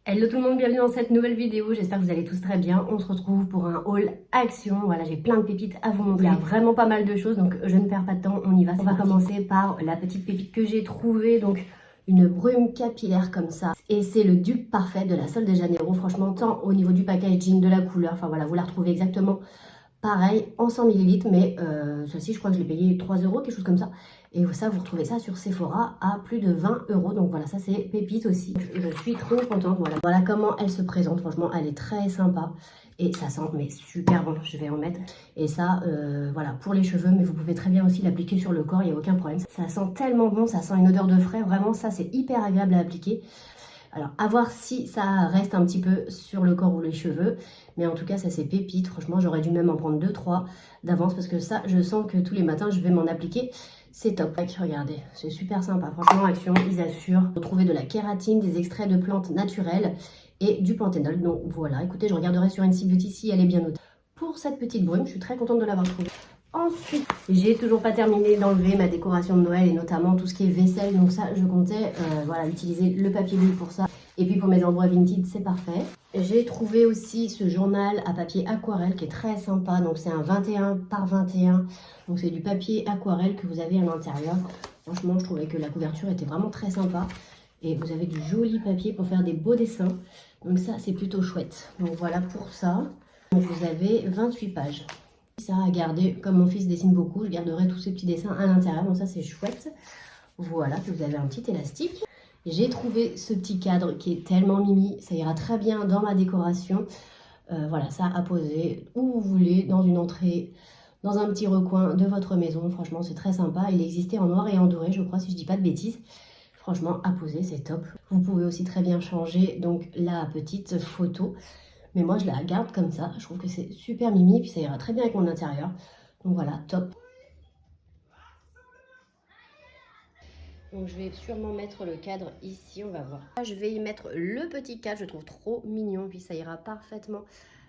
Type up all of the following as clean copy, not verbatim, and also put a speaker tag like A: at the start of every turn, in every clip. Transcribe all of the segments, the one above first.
A: Hello tout le monde, bienvenue dans cette nouvelle vidéo, j'espère que vous allez tous très bien. On se retrouve pour un haul action, voilà j'ai plein de pépites à vous montrer, il y a vraiment pas mal de choses donc je ne perds pas de temps, on y va. On va commencer par la petite pépite que j'ai trouvée, donc une brume capillaire comme ça. Et c'est le dupe parfait de la Sol de Janeiro, franchement tant au niveau du packaging, de la couleur, enfin voilà vous la retrouvez exactement pareil en 100 ml, mais celle-ci je crois que je l'ai payé 3 euros, quelque chose comme ça. Et ça, vous retrouvez ça sur Sephora à plus de 20 euros. Donc voilà, ça c'est pépite aussi. Je suis trop contente. Voilà comment elle se présente. Franchement, elle est très sympa. Et ça sent mais super bon. Je vais en mettre. Et ça, voilà, pour les cheveux. Mais vous pouvez très bien aussi l'appliquer sur le corps. Il n'y a aucun problème. Ça sent tellement bon. Ça sent une odeur de frais. Vraiment, ça c'est hyper agréable à appliquer. Alors, à voir si ça reste un petit peu sur le corps ou les cheveux. Mais en tout cas, ça c'est pépite. Franchement, j'aurais dû même en prendre 2-3 d'avance. Parce que ça, je sens que tous les matins, je vais m'en appliquer. C'est top. Regardez, c'est super sympa. Franchement, Action, ils assurent. Vous trouvez de la kératine, des extraits de plantes naturelles et du panthénol. Donc voilà, écoutez, je regarderai sur NC Beauty si elle est bien notée. Pour cette petite brume, je suis très contente de l'avoir trouvée. Ensuite, j'ai toujours pas terminé d'enlever ma décoration de Noël et notamment tout ce qui est vaisselle. Donc ça, je comptais voilà, utiliser le papier bulle pour ça. Et puis pour mes envois vintage, c'est parfait. J'ai trouvé aussi ce journal à papier aquarelle qui est très sympa. Donc c'est un 21 par 21. Donc c'est du papier aquarelle que vous avez à l'intérieur. Franchement, je trouvais que la couverture était vraiment très sympa. Et vous avez du joli papier pour faire des beaux dessins. Donc ça, c'est plutôt chouette. Donc voilà pour ça. Donc vous avez 28 pages. Ça à garder, comme mon fils dessine beaucoup, je garderai tous ces petits dessins à l'intérieur. Donc ça, c'est chouette. Voilà, vous avez un petit élastique. J'ai trouvé ce petit cadre qui est tellement mimi, ça ira très bien dans ma décoration. Voilà, ça à poser où vous voulez, dans une entrée, dans un petit recoin de votre maison. Franchement, c'est très sympa. Il existait en noir et en doré, je crois, si je dis pas de bêtises. Franchement, à poser, c'est top. Vous pouvez aussi très bien changer donc la petite photo. Mais moi, je la garde comme ça. Je trouve que c'est super mimi, puis ça ira très bien avec mon intérieur. Donc voilà, top. Donc je vais sûrement mettre le cadre ici, on va voir. Je vais y mettre le petit cadre, je trouve trop mignon. Puis ça ira parfaitement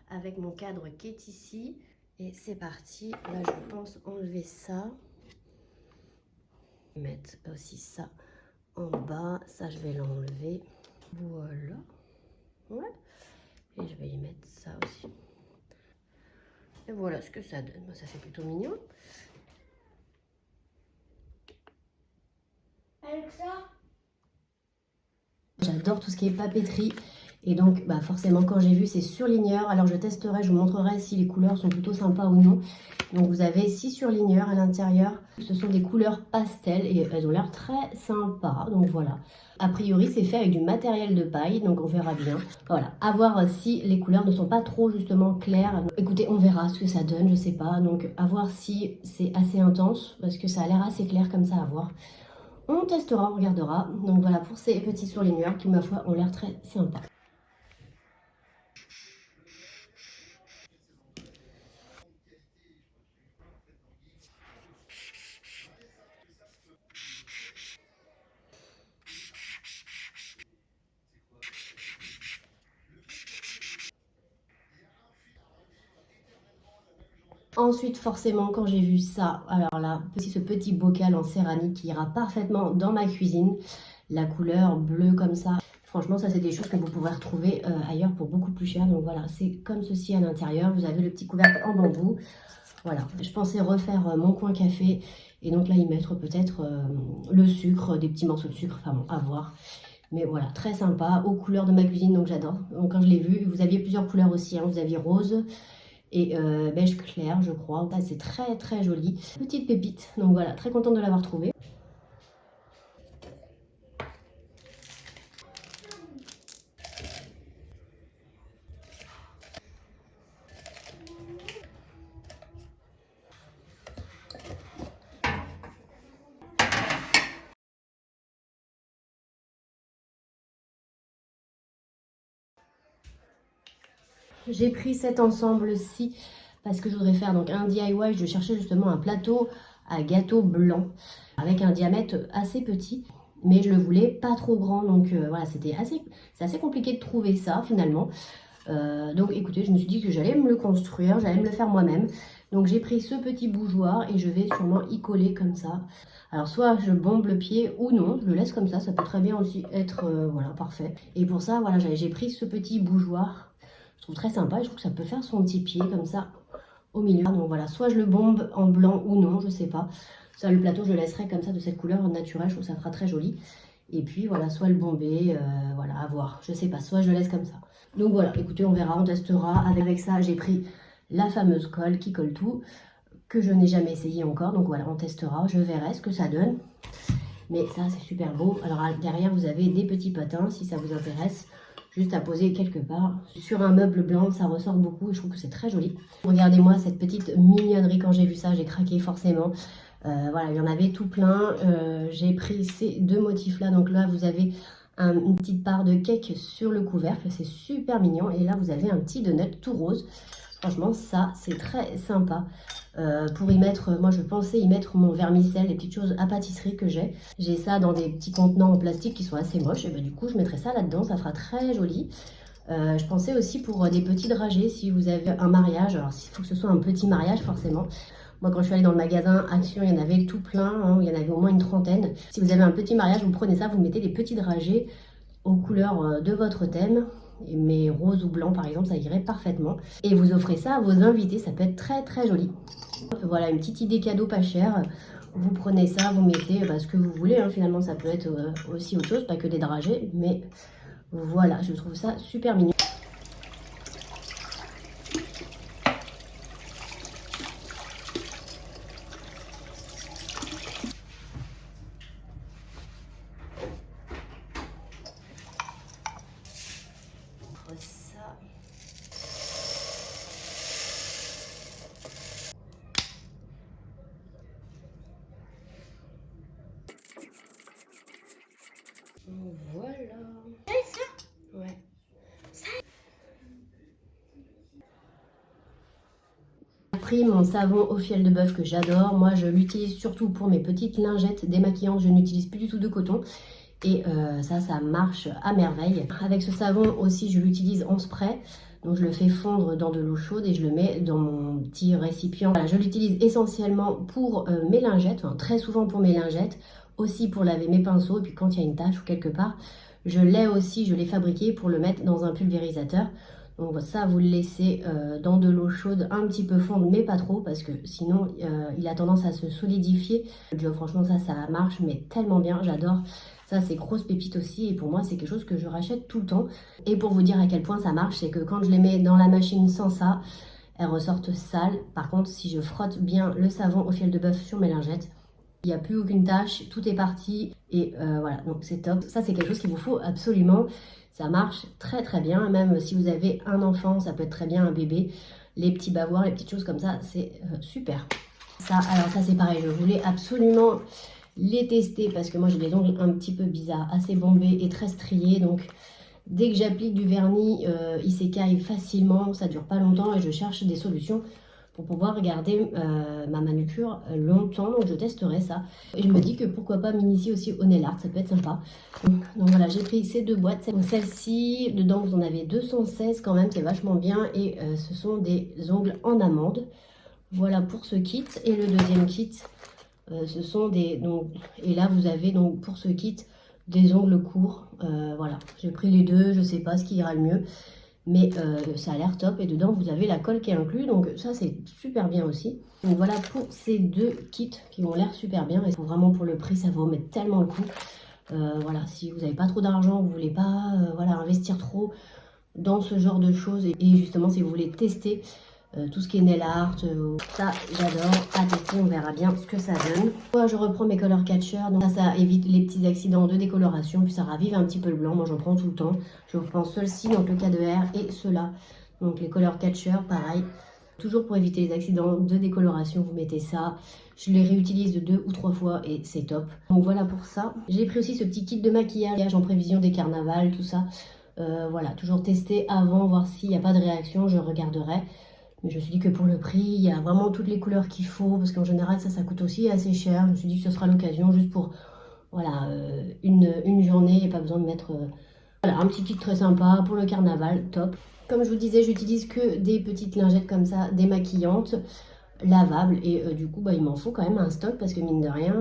A: avec mon cadre qui est ici. Et c'est parti. Là, je pense enlever ça. Mettre aussi ça en bas. Ça, je vais l'enlever. Voilà. Ouais. Et je vais y mettre ça aussi. Et voilà ce que ça donne. Ça fait plutôt mignon. J'adore tout ce qui est papeterie. Et donc, bah forcément, quand j'ai vu, c'est surligneur. Alors, je testerai, je vous montrerai si les couleurs sont plutôt sympas ou non. Donc, vous avez 6 surligneurs à l'intérieur. Ce sont des couleurs pastel et elles ont l'air très sympas. Donc, voilà. A priori, c'est fait avec du matériel de paille. Donc, on verra bien. Voilà. À voir si les couleurs ne sont pas trop, justement, claires. Écoutez, on verra ce que ça donne, je sais pas. Donc, à voir si c'est assez intense. Parce que ça a l'air assez clair comme ça à voir. On testera, on regardera. Donc, voilà pour ces petits surligneurs qui, ma foi, ont l'air très sympas. Ensuite, forcément, quand j'ai vu ça, alors là, ce petit bocal en céramique qui ira parfaitement dans ma cuisine, la couleur bleue comme ça. Franchement, ça, c'est des choses que vous pouvez retrouver ailleurs pour beaucoup plus cher. Donc voilà, c'est comme ceci à l'intérieur. Vous avez le petit couvercle en bambou. Voilà, je pensais refaire mon coin café et donc là, y mettre peut-être le sucre, des petits morceaux de sucre, enfin bon, à voir. Mais voilà, très sympa, aux couleurs de ma cuisine, donc j'adore. Donc quand je l'ai vu, vous aviez plusieurs couleurs aussi, hein. Vous aviez rose et beige clair, je crois. C'est très très joli. Petite pépite, donc voilà, très contente de l'avoir trouvée. J'ai pris cet ensemble-ci parce que je voudrais faire donc un DIY. Je cherchais justement un plateau à gâteau blanc avec un diamètre assez petit, mais je le voulais pas trop grand. Donc voilà, c'est assez compliqué de trouver ça finalement. Donc écoutez, je me suis dit que j'allais me le construire, j'allais me le faire moi-même. Donc j'ai pris ce petit bougeoir et je vais sûrement y coller comme ça. Alors soit je bombe le pied ou non, je le laisse comme ça peut très bien aussi être voilà, parfait. Et pour ça, voilà, j'ai pris ce petit bougeoir. Je trouve très sympa et je trouve que ça peut faire son petit pied comme ça au milieu. Donc voilà, soit je le bombe en blanc ou non, je sais pas. Ça, le plateau, je le laisserai comme ça de cette couleur naturelle, je trouve que ça fera très joli. Et puis voilà, soit le bomber, voilà, à voir, je sais pas, soit je le laisse comme ça. Donc voilà, écoutez, on verra, on testera. Avec ça, j'ai pris la fameuse colle qui colle tout, que je n'ai jamais essayé encore. Donc voilà, on testera, je verrai ce que ça donne. Mais ça, c'est super beau. Alors derrière, vous avez des petits patins, si ça vous intéresse, juste à poser quelque part. Sur un meuble blanc, ça ressort beaucoup et je trouve que c'est très joli. Regardez-moi cette petite mignonnerie, quand j'ai vu ça, j'ai craqué forcément. Voilà, il y en avait tout plein. J'ai pris ces deux motifs-là. Donc là, vous avez une petite part de cake sur le couvercle. C'est super mignon. Et là, vous avez un petit donut tout rose. Franchement, ça, c'est très sympa. Pour y mettre, moi, je pensais y mettre mon vermicelle, les petites choses à pâtisserie que j'ai. J'ai ça dans des petits contenants en plastique qui sont assez moches. Et ben, du coup, je mettrai ça là-dedans. Ça fera très joli. Je pensais aussi pour des petits dragées, si vous avez un mariage. Alors, il faut que ce soit un petit mariage, forcément. Moi, quand je suis allée dans le magasin Action, il y en avait tout plein, hein, il y en avait au moins une trentaine. Si vous avez un petit mariage, vous prenez ça, vous mettez des petits dragées aux couleurs de votre thème. Mais rose ou blanc, par exemple, ça irait parfaitement. Et vous offrez ça à vos invités, ça peut être très très joli. Voilà, une petite idée cadeau pas chère. Vous prenez ça, vous mettez ce que vous voulez. Hein, finalement, ça peut être aussi autre chose, pas que des dragées. Mais voilà, je trouve ça super mignon. Ça. Voilà. Ouais. J'ai pris mon savon au fiel de bœuf que j'adore. Moi, je l'utilise surtout pour mes petites lingettes démaquillantes. Je n'utilise plus du tout de coton. Et ça marche à merveille. Avec ce savon aussi, je l'utilise en spray. Donc je le fais fondre dans de l'eau chaude et je le mets dans mon petit récipient. Voilà, je l'utilise essentiellement pour mes lingettes, enfin, très souvent pour mes lingettes, aussi pour laver mes pinceaux. Et puis quand il y a une tache ou quelque part, je l'ai fabriqué pour le mettre dans un pulvérisateur. Donc ça, vous le laissez dans de l'eau chaude un petit peu fondre, mais pas trop, parce que sinon, il a tendance à se solidifier. Franchement, ça marche, mais tellement bien, j'adore. Ça, c'est grosse pépite aussi, et pour moi, c'est quelque chose que je rachète tout le temps. Et pour vous dire à quel point ça marche, c'est que quand je les mets dans la machine sans ça, elles ressortent sales. Par contre, si je frotte bien le savon au fiel de bœuf sur mes lingettes, il n'y a plus aucune tache, tout est parti, et voilà, donc c'est top. Ça, c'est quelque chose qu'il vous faut absolument. Ça marche très très bien, même si vous avez un enfant, ça peut être très bien un bébé. Les petits bavoirs, les petites choses comme ça, c'est super. Alors ça c'est pareil, je voulais absolument les tester parce que moi j'ai des ongles un petit peu bizarres, assez bombés et très striés. Donc dès que j'applique du vernis, il s'écaille facilement, ça dure pas longtemps et je cherche des solutions pour pouvoir garder ma manucure longtemps. Donc je testerai ça. Et je me dis que pourquoi pas m'initier aussi au nail art, ça peut être sympa. Donc voilà, j'ai pris ces deux boîtes. Celle-ci, dedans vous en avez 216 quand même, c'est vachement bien. Et ce sont des ongles en amande. Voilà pour ce kit. Et le deuxième kit, ce sont des... Donc, et là vous avez donc pour ce kit des ongles courts. Voilà, j'ai pris les deux, je sais pas ce qui ira le mieux. Mais ça a l'air top et dedans vous avez la colle qui est inclus, donc ça c'est super bien aussi. Donc voilà pour ces deux kits qui ont l'air super bien et vraiment pour le prix ça vaut mettre tellement le coup. Voilà, si vous n'avez pas trop d'argent, vous voulez pas voilà, investir trop dans ce genre de choses et justement si vous voulez tester tout ce qui est nail art, ça j'adore, à tester, on verra bien ce que ça donne. Moi je reprends mes color catchers, donc ça évite les petits accidents de décoloration, puis ça ravive un petit peu le blanc, moi j'en prends tout le temps. Je reprends ceux-ci, donc le K2R et ceux-là, donc les color catchers, pareil. Toujours pour éviter les accidents de décoloration, vous mettez ça. Je les réutilise 2 ou 3 fois et c'est top. Donc voilà pour ça. J'ai pris aussi ce petit kit de maquillage en prévision des carnavals, tout ça. Voilà, toujours tester avant, voir s'il n'y a pas de réaction, je regarderai. Mais je me suis dit que pour le prix, il y a vraiment toutes les couleurs qu'il faut. Parce qu'en général, ça coûte aussi assez cher. Je me suis dit que ce sera l'occasion juste pour voilà, une journée. Et pas besoin de mettre voilà, un petit kit très sympa pour le carnaval. Top. Comme je vous disais, j'utilise que des petites lingettes comme ça, démaquillantes. lavables et du coup il m'en faut quand même un stock parce que mine de rien,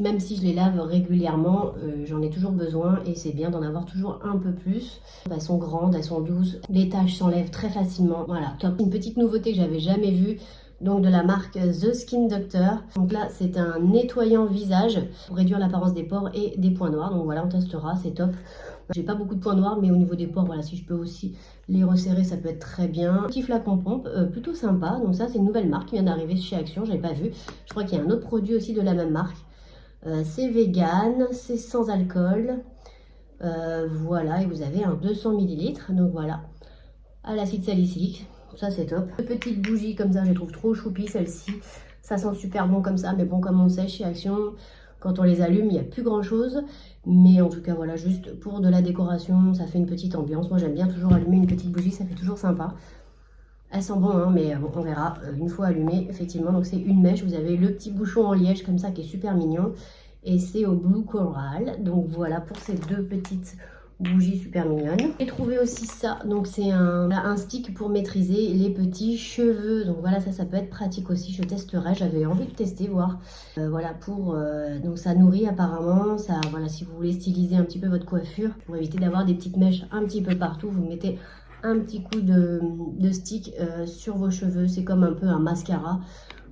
A: même si je les lave régulièrement, j'en ai toujours besoin et c'est bien d'en avoir toujours un peu plus. Elles sont grandes, elles sont douces, les taches s'enlèvent très facilement, voilà, top. Une petite nouveauté que j'avais jamais vue, donc de la marque The Skin Doctor. Donc là c'est un nettoyant visage pour réduire l'apparence des pores et des points noirs, donc voilà, on testera, c'est top. J'ai pas beaucoup de points noirs, mais au niveau des pores, voilà, si je peux aussi les resserrer, ça peut être très bien. Petit flacon pompe, plutôt sympa. Donc ça, c'est une nouvelle marque qui vient d'arriver chez Action, j'avais pas vu. Je crois qu'il y a un autre produit aussi de la même marque. C'est vegan, c'est sans alcool. Voilà, et vous avez un 200 ml. Donc voilà, à l'acide salicylique. Ça, c'est top. Petite bougie comme ça, je les trouve trop choupi, celle-ci. Ça sent super bon comme ça, mais bon, comme on sait, chez Action, quand on les allume, il n'y a plus grand chose. Mais en tout cas, voilà, juste pour de la décoration, ça fait une petite ambiance. Moi, j'aime bien toujours allumer une petite bougie, ça fait toujours sympa. Elle sent bon, hein, mais bon, on verra une fois allumée, effectivement. Donc, c'est une mèche. Vous avez le petit bouchon en liège comme ça qui est super mignon. Et c'est au Blue Coral. Donc, voilà pour ces deux petites bougie super mignonne. J'ai trouvé aussi ça, donc c'est un stick pour maîtriser les petits cheveux, donc voilà, ça peut être pratique aussi, je testerai, j'avais envie de tester, voir, voilà, donc ça nourrit apparemment, ça, voilà, si vous voulez styliser un petit peu votre coiffure, pour éviter d'avoir des petites mèches un petit peu partout, vous mettez un petit coup de stick sur vos cheveux, c'est comme un peu un mascara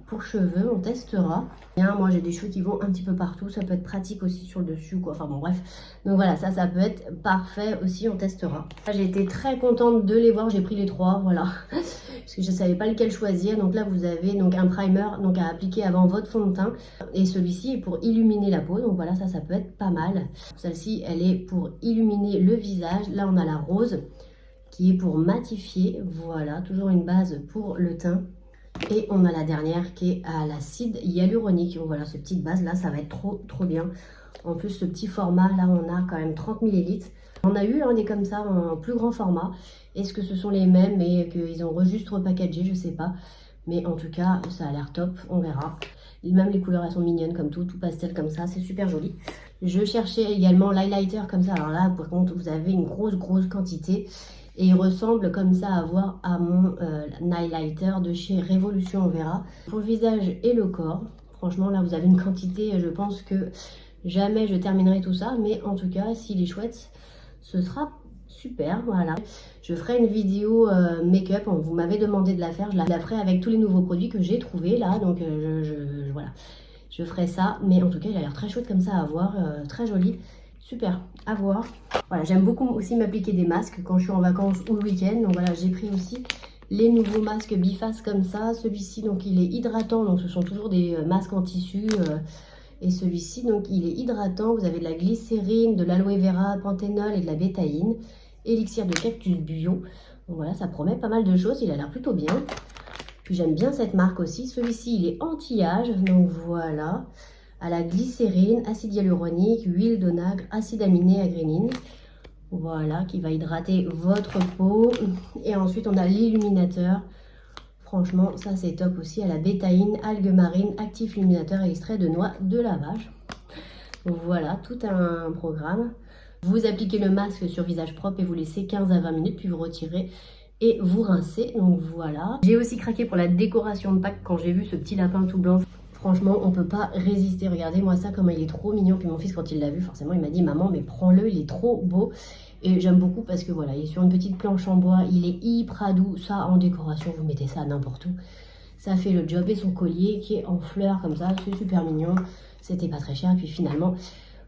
A: pour cheveux, on testera. Bien, moi j'ai des cheveux qui vont un petit peu partout, ça peut être pratique aussi sur le dessus quoi, enfin bon bref. Donc voilà, ça peut être parfait aussi, on testera. J'ai été très contente de les voir, j'ai pris les trois, voilà. Parce que je ne savais pas lequel choisir. Donc là vous avez donc un primer donc à appliquer avant votre fond de teint. Et celui-ci est pour illuminer la peau, donc voilà, ça peut être pas mal. Celle-ci elle est pour illuminer le visage. Là on a la rose qui est pour matifier, voilà, toujours une base pour le teint. Et on a la dernière qui est à l'acide hyaluronique. Donc voilà, cette petite base là, ça va être trop bien. En plus, ce petit format là, on a quand même 30 ml. On a eu des comme ça en plus grand format. Est-ce que ce sont les mêmes et qu'ils ont juste repackagé, je sais pas. Mais en tout cas, ça a l'air top, on verra. Même les couleurs, elles sont mignonnes comme tout pastel comme ça, c'est super joli. Je cherchais également l'highlighter comme ça. Alors là, par contre, vous avez une grosse quantité. Et il ressemble comme ça à mon highlighter de chez Révolution, on verra. Pour le visage et le corps, franchement là vous avez une quantité, je pense que jamais je terminerai tout ça. Mais en tout cas, s'il est chouette, ce sera super, voilà. Je ferai une vidéo make-up, vous m'avez demandé de la faire. Je la ferai avec tous les nouveaux produits que j'ai trouvés là. Donc voilà, je ferai ça. Mais en tout cas, il a l'air très chouette comme ça à voir, très joli. Super, à voir. Voilà, j'aime beaucoup aussi m'appliquer des masques quand je suis en vacances ou le week-end. Donc voilà, j'ai pris aussi les nouveaux masques biface comme ça. Celui-ci, donc il est hydratant. Donc ce sont toujours des masques en tissu. Et celui-ci, donc il est hydratant. Vous avez de la glycérine, de l'aloe vera, panthénol et de la bétaïne. Élixir de cactus bio. Donc voilà, ça promet pas mal de choses. Il a l'air plutôt bien. Puis j'aime bien cette marque aussi. Celui-ci, il est anti-âge. Donc voilà. À la glycérine, acide hyaluronique, huile d'onagre, acide aminé, agrénine. Voilà, qui va hydrater votre peau. Et ensuite, on a l'illuminateur. Franchement, ça c'est top aussi. À la bétaïne, algues marines, actif illuminateur et extrait de noix de lavage. Voilà, tout un programme. Vous appliquez le masque sur visage propre et vous laissez 15 à 20 minutes, puis vous retirez et vous rincez. Donc voilà. J'ai aussi craqué pour la décoration de Pâques quand j'ai vu ce petit lapin tout blanc. Franchement, on peut pas résister. Regardez-moi ça, comment il est trop mignon. Puis mon fils, quand il l'a vu, forcément, il m'a dit « Maman, mais prends-le, il est trop beau ». Et j'aime beaucoup parce que voilà, il est sur une petite planche en bois. Il est hyper doux. Ça, en décoration, vous mettez ça n'importe où. Ça fait le job. Et son collier qui est en fleurs comme ça, c'est super mignon. C'était pas très cher. Et puis finalement,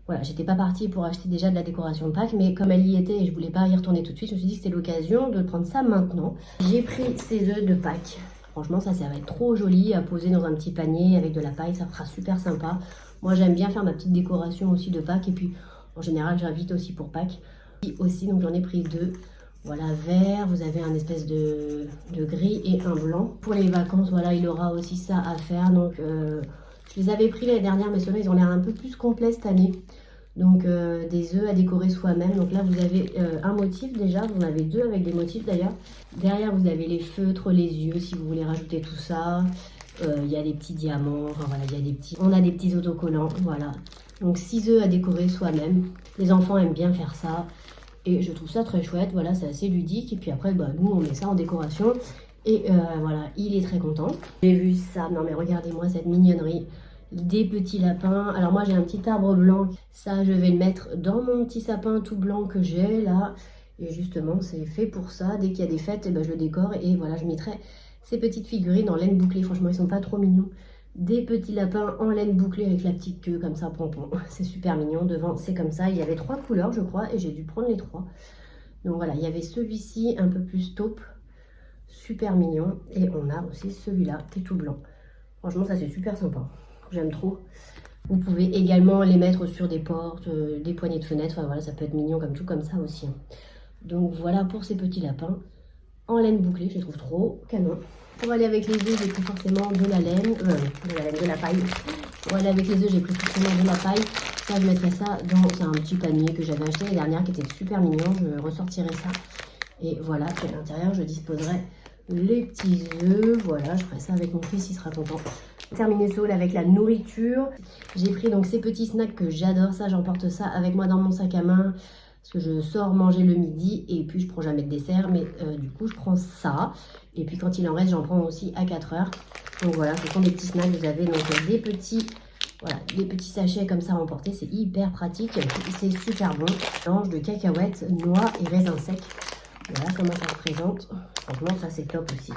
A: voilà, j'étais pas partie pour acheter déjà de la décoration de Pâques. Mais comme elle y était et je voulais pas y retourner tout de suite, je me suis dit que c'était l'occasion de prendre ça maintenant. J'ai pris ces œufs de Pâques. Franchement, ça va être trop joli à poser dans un petit panier avec de la paille, ça fera super sympa. Moi, j'aime bien faire ma petite décoration aussi de Pâques. Et puis, en général, j'invite aussi pour Pâques. Et aussi, donc j'en ai pris deux. Voilà, vert, vous avez un espèce de gris et un blanc. Pour les vacances, voilà, il aura aussi ça à faire. Donc, je les avais pris l'année dernière, mais ceux-là, ils ont l'air un peu plus complets cette année. Donc, des œufs à décorer soi-même. Donc là, vous avez un motif déjà. Vous en avez deux avec des motifs d'ailleurs. Derrière, vous avez les feutres, les yeux, si vous voulez rajouter tout ça. Il y a des petits diamants. Enfin, voilà, on a des petits autocollants. Voilà. Donc, 6 œufs à décorer soi-même. Les enfants aiment bien faire ça. Et je trouve ça très chouette. Voilà, c'est assez ludique. Et puis après, nous, on met ça en décoration. Et voilà, il est très content. J'ai vu ça, non mais regardez-moi cette mignonnerie. Des petits lapins. Alors moi j'ai un petit arbre blanc. Ça je vais le mettre dans mon petit sapin tout blanc que j'ai là. Et justement c'est fait pour ça. Dès qu'il y a des fêtes, et ben, je le décore. Et voilà, je mettrai ces petites figurines en laine bouclée. Franchement ils sont pas trop mignons. Des petits lapins en laine bouclée avec la petite queue comme ça, pompon. C'est super mignon. Devant c'est comme ça. Il y avait 3 couleurs je crois. Et j'ai dû prendre les 3. Donc voilà, il y avait celui-ci un peu plus taupe. Super mignon. Et on a aussi celui-là qui est tout blanc. Franchement ça c'est super sympa. J'aime trop. Vous pouvez également les mettre sur des portes, des poignées de fenêtre. Enfin voilà, ça peut être mignon comme tout comme ça aussi. Donc voilà pour ces petits lapins en laine bouclée. Je les trouve trop canon. Pour aller avec les œufs, j'ai pris forcément de la laine, de la paille. Pour aller avec les œufs, j'ai pris forcément de la paille. Ça, je mettrai ça dans un petit panier que j'avais acheté l'année dernière qui était super mignon. Je ressortirai ça. Et voilà, puis à l'intérieur, je disposerai les petits œufs. Voilà, je ferai ça avec mon fils, il sera content. Terminé ce haul avec la nourriture. J'ai pris donc ces petits snacks que j'adore. Ça, j'emporte ça avec moi dans mon sac à main. Parce que je sors manger le midi et puis je prends jamais de dessert. Mais du coup, je prends ça. Et puis quand il en reste, j'en prends aussi à 4 heures. Donc voilà, ce sont des petits snacks. Vous avez donc des petits... Voilà, des petits sachets comme ça à emporter, c'est hyper pratique, c'est super bon. Mélange de cacahuètes, noix et raisins secs. Voilà comment ça se présente. Franchement, ça c'est top aussi.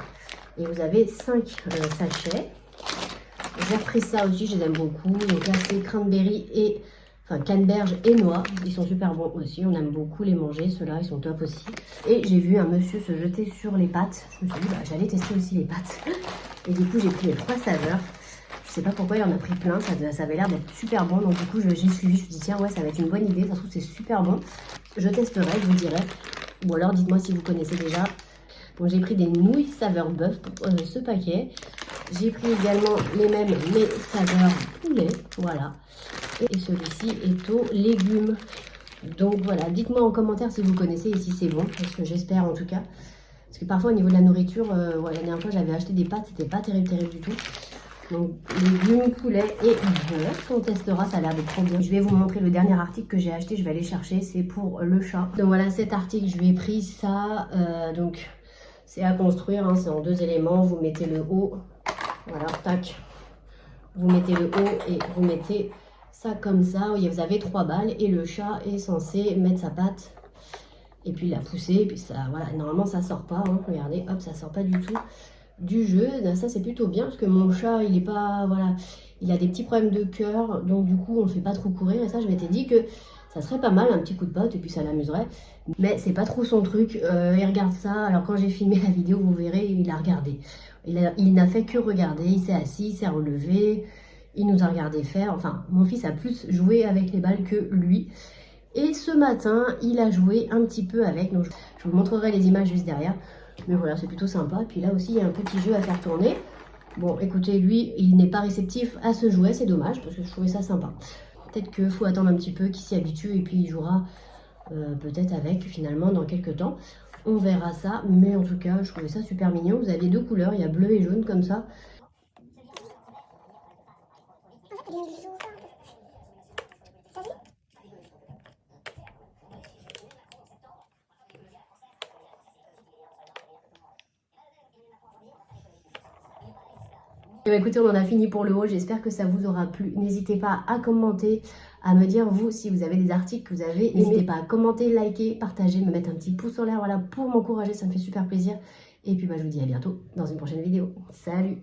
A: Et vous avez 5 sachets. J'ai repris ça aussi, je les aime beaucoup. Donc là, c'est cranberry et... Enfin, canneberge et noix. Ils sont super bons aussi. On aime beaucoup les manger. Ceux-là, ils sont top aussi. Et j'ai vu un monsieur se jeter sur les pâtes. Je me suis dit, bah, j'allais tester aussi les pâtes. Et du coup, j'ai pris les 3 saveurs. Je sais pas pourquoi il en a pris plein. Ça avait l'air d'être super bon. Donc du coup, j'ai suivi. Je me suis dit, tiens, ouais, ça va être une bonne idée. Ça se trouve, c'est super bon. Je testerai, je vous dirai. Ou alors, dites-moi si vous connaissez déjà. Donc j'ai pris des nouilles saveur bœuf pour ce paquet. J'ai pris également les mêmes, mais saveur poulet. Voilà. Et celui-ci est aux légumes. Donc voilà, dites-moi en commentaire si vous connaissez et si c'est bon. Parce que j'espère en tout cas. Parce que parfois au niveau de la nourriture, la dernière fois j'avais acheté des pâtes, c'était pas terrible du tout. Donc légumes, poulet et bœuf, on testera, ça a l'air de trop bien. Je vais vous montrer le dernier article que j'ai acheté, je vais aller chercher, c'est pour le chat. Donc voilà, cet article, je lui ai pris ça, donc c'est à construire, hein, c'est en 2 éléments, vous mettez le haut, voilà, tac, vous mettez le haut et vous mettez ça comme ça, vous avez 3 balles et le chat est censé mettre sa patte et puis la pousser, et puis ça, voilà, normalement ça sort pas, hein, regardez, hop, ça sort pas du tout du jeu. Ça c'est plutôt bien parce que mon chat il est pas, voilà, il a des petits problèmes de cœur, donc du coup on ne fait pas trop courir et ça je m'étais dit que ça serait pas mal un petit coup de pote et puis ça l'amuserait, mais c'est pas trop son truc. Il regarde ça, alors quand j'ai filmé la vidéo vous verrez, il a regardé, il n'a fait que regarder, il s'est assis, il s'est relevé, il nous a regardé faire, enfin mon fils a plus joué avec les balles que lui. Et ce matin, il a joué un petit peu avec, donc je vous montrerai les images juste derrière. Mais voilà, c'est plutôt sympa. Puis là aussi, il y a un petit jeu à faire tourner. Bon, écoutez, lui, il n'est pas réceptif à ce jouet. C'est dommage, parce que je trouvais ça sympa. Peut-être qu'il faut attendre un petit peu qu'il s'y habitue. Et puis, il jouera peut-être avec, finalement, dans quelques temps. On verra ça. Mais en tout cas, je trouvais ça super mignon. Vous aviez 2 couleurs. Il y a bleu et jaune, comme ça. Et bah écoutez, on en a fini pour le haul, j'espère que ça vous aura plu. N'hésitez pas à commenter, à me dire vous si vous avez des articles que vous avez. N'hésitez pas à commenter, liker, partager, me mettre un petit pouce en l'air, voilà, pour m'encourager, ça me fait super plaisir. Et puis bah je vous dis à bientôt dans une prochaine vidéo. Salut!